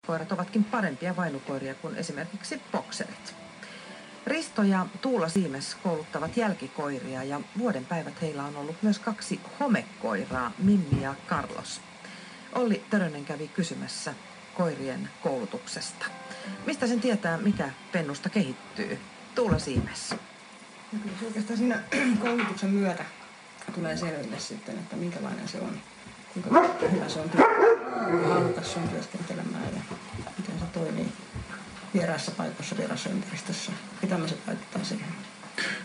homekoirat ovatkin parempia vainukoiria kuin esimerkiksi bokserit. Risto ja Tuula Siimes kouluttavat jälkikoiria ja vuoden päivät heillä on ollut myös 2 homekoiraa, Mimmi ja Carlos. Olli Törönen kävi kysymässä koirien koulutuksesta. Mistä sen tietää, mikä pennusta kehittyy? Tuula Siimes. Ja kyllä se oikeastaan siinä koulutuksen myötä tulee selville sitten, että minkälainen se on, kuinka hyvä se on, kuinka halukas se on työskentelemään ja miten se toimii vieraissa paikoissa, vieraissa ympäristössä. Mitä se vaikuttaa siihen?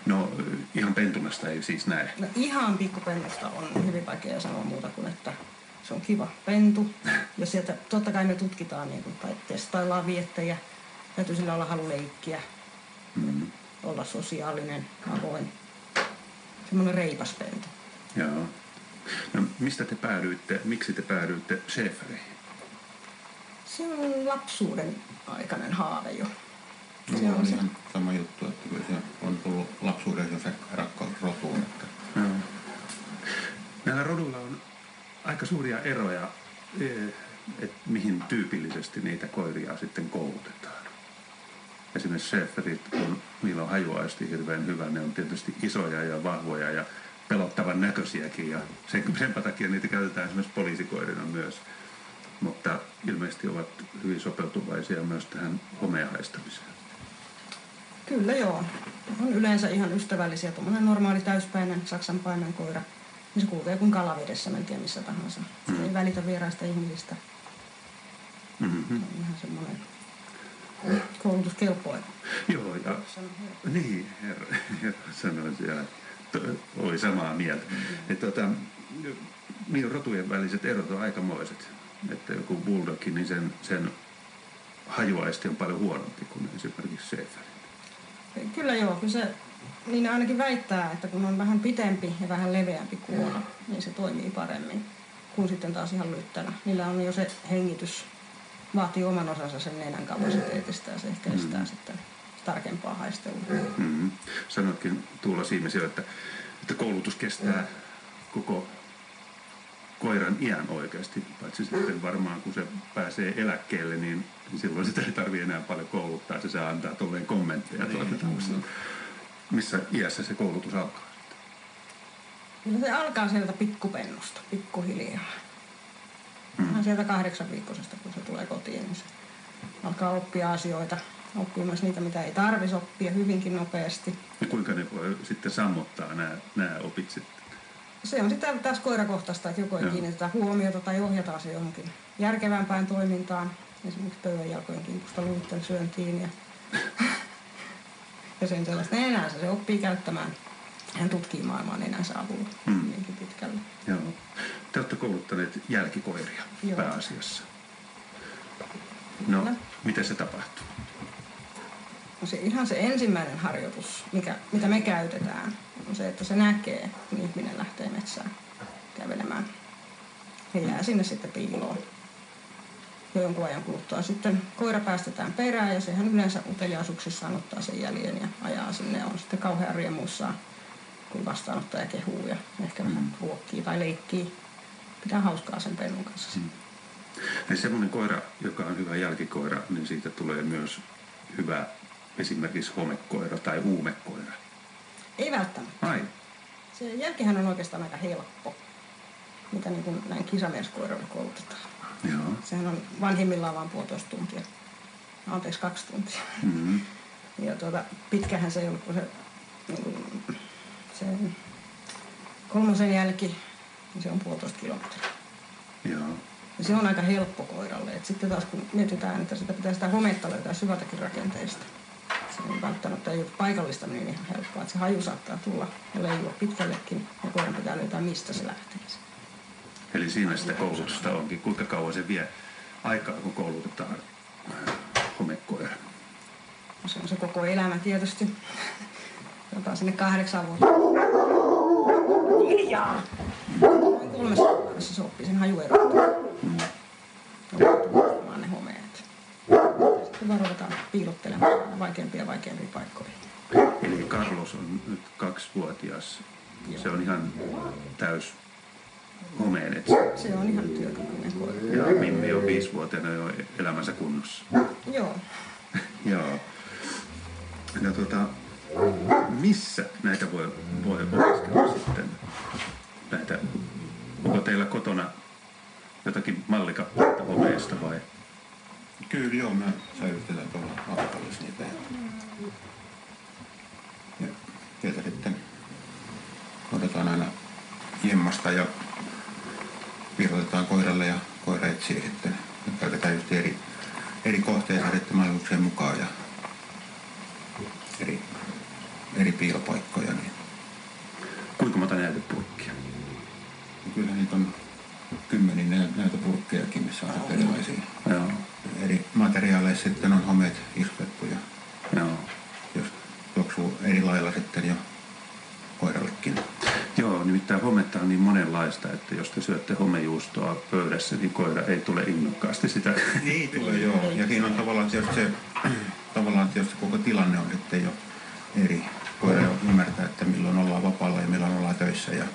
No ihan pentunasta ei siis näe. No ihan pikkupennusta on hyvin vaikea sanoa muuta kuin, että se on kiva pentu. Ja sieltä totta kai me tutkitaan niin kuin, tai testaillaan viettejä. Täytyy sillä olla halu leikkiä, olla sosiaalinen, avoin. Semmoinen reipas pentu. Joo. No mistä te päädyitte, miksi te päädyitte schäfereihin? Se on lapsuuden aikainen haave jo. Se on ihan sama juttu, että kyllä se on tullut lapsuudessa se rakkaus rotuun. Että... Joo. Näillä roduilla on aika suuria eroja, että mihin tyypillisesti niitä koiria sitten koulutetaan. Esimerkiksi schäferit, kun niillä on hajuaisti hirveän hyvä, ne on tietysti isoja ja vahvoja ja pelottavan näköisiäkin ja senpä takia niitä käytetään esimerkiksi poliisikoirina myös. Mutta ilmeisesti ovat hyvin sopeutuvaisia myös tähän homeen haistamiseen. Kyllä joo. On yleensä ihan ystävällisiä. Tuommoinen normaali täyspäinen saksanpaimen koira. Ja se kulkee kuin kalavedessä, en tiedä missä tahansa. Se ei välitä vieraista ihmisistä. Se on ihan semmoinen koulutuskelpoinen. Joo, ja niin, herra sanoi siellä, oli samaa mieltä. Niin rotujen väliset erot on aikamoiset. Että joku bulldog, niin sen hajuaisti on paljon huonompi kuin esimerkiksi schäferin. Kyllä joo, kyllä se, niin ainakin väittää, että kun on vähän pitempi ja vähän leveämpi kuono, niin se toimii paremmin kuin sitten taas ihan lyttänä. Niillä on jo se hengitys, vaatii oman osansa sen nenän kapasiteetista ja se ehkä estää sitten tarkempaa haistelua. Sanotkin Tuula Siimes jo, että koulutus kestää koko koiran iän oikeasti, paitsi sitten varmaan kun se pääsee eläkkeelle, niin silloin sitä ei tarvitse enää paljon kouluttaa, se saa antaa tolleen kommentteja tuolta taustalla. Missä iässä se koulutus alkaa sitten? Kyllä se alkaa sieltä pikkupennusta, pikkuhiljaa. Sieltä 8-viikkoisesta, kun se tulee kotiin, niin se alkaa oppia asioita. Oppii myös niitä, mitä ei tarvitsisi oppia hyvinkin nopeasti. Ja kuinka ne voi sitten sammuttaa nämä opit sitten? Se on sitten taas koirakohtaista, että joko ei kiinnitetä huomiota tai ohjataan se johonkin järkevämpään toimintaan. Esimerkiksi pöydänjalkojen kimpusta luitten syöntiin ja sen sellaista nenänsä. Se oppii käyttämään. Hän tutkii maailmaa nenänsä avulla niinkin pitkälle. Joo. Te olette kouluttaneet jälkikoiria pääasiassa. No, miten se tapahtuu? No ihan se ensimmäinen harjoitus, mitä me käytetään, on se, että se näkee, kun ihminen lähtee metsään kävelemään. He jää sinne sitten piiloon. Ja jonkun ajan kuluttua sitten koira päästetään perään ja sehän yleensä uteliaisuuksissaan ottaa sen jäljen ja ajaa sinne ja on sitten kauhean riemuissaan, kun vastaanottaja kehuu ja ehkä vähän ruokkii tai leikkii. Pitää hauskaa sen pennun kanssa. Ja semmoinen koira, joka on hyvä jälkikoira, niin siitä tulee myös hyvä esimerkiksi homekoira tai uumekoira. Ei välttämättä. Ai. Se jälkihän on oikeastaan aika helppo, mitä niin kuin näin kisamieskoiralle koulutetaan. Joo. Sehän on vanhimmillaan vain 1,5 tuntia. 2 tuntia. Ja pitkähän se ei ollut, kun se 3. jälki, niin se on 1,5 kilometriä. Joo. Ja se on aika helppo koiralle. Et sitten taas kun mietitään, että sitä hometta löytää syvältäkin rakenteista. Se ei välttämättä ei ole paikallistaminen ihan helppoa. Että se haju saattaa tulla ja leijua pitkällekin. Ja koiran pitää löytää, mistä se lähtee. Eli siinä sitä koulutusta onkin. Kuinka kauan se vie aikaa, kun koulutetaan homekoira? No se on se koko elämä tietysti. Jotain sinne 8 vuotta. Hiljaa! 3 kuukaudessa se oppii sen haju erottaa. Ja ne homeet. Sitten vaan ruvetaan piilottelemaan vaikeampia ja vaikeampia paikkoja. Eli Carlos on nyt 2-vuotias. Se on ihan homeen etsivä. Se on ihan työkykyinen koira. Ja Mimmi on 5-vuotiaana jo elämänsä kunnossa. Joo. Joo. Ja missä näitä voi opiskella sitten? Onko teillä kotona jotakin mallikappaleita homeesta vai? Kyllä joo, me säilytetään tuolla autotallissa niitä. Ja sieltä sitten otetaan aina jemmasta ja piirotetaan koiralle ja koira etsii sitten. Me käytetään just eri kohteita sitten mahdollisuuksien mukaan ja eri piilopaikkoja. Niin. Kuinka monta näytepurkkia? Kyllähän niitä on 10 näytöpurkkejakin, missä on erilaisia. Joo. Eri materiaaleissa sitten on homeet istutettu ja Joo. jos tuoksuu eri lailla sitten jo koirallekin. Joo, nimittäin hometta on niin monenlaista, että jos te syötte homejuustoa pöydässä, niin koira ei tule innokkaasti sitä. Niin tulee joo. Ja siinä on tavallaan tietysti koko tilanne on sitten jo eri. Koira jo ymmärtää, että milloin ollaan vapaalla ja milloin ollaan töissä ja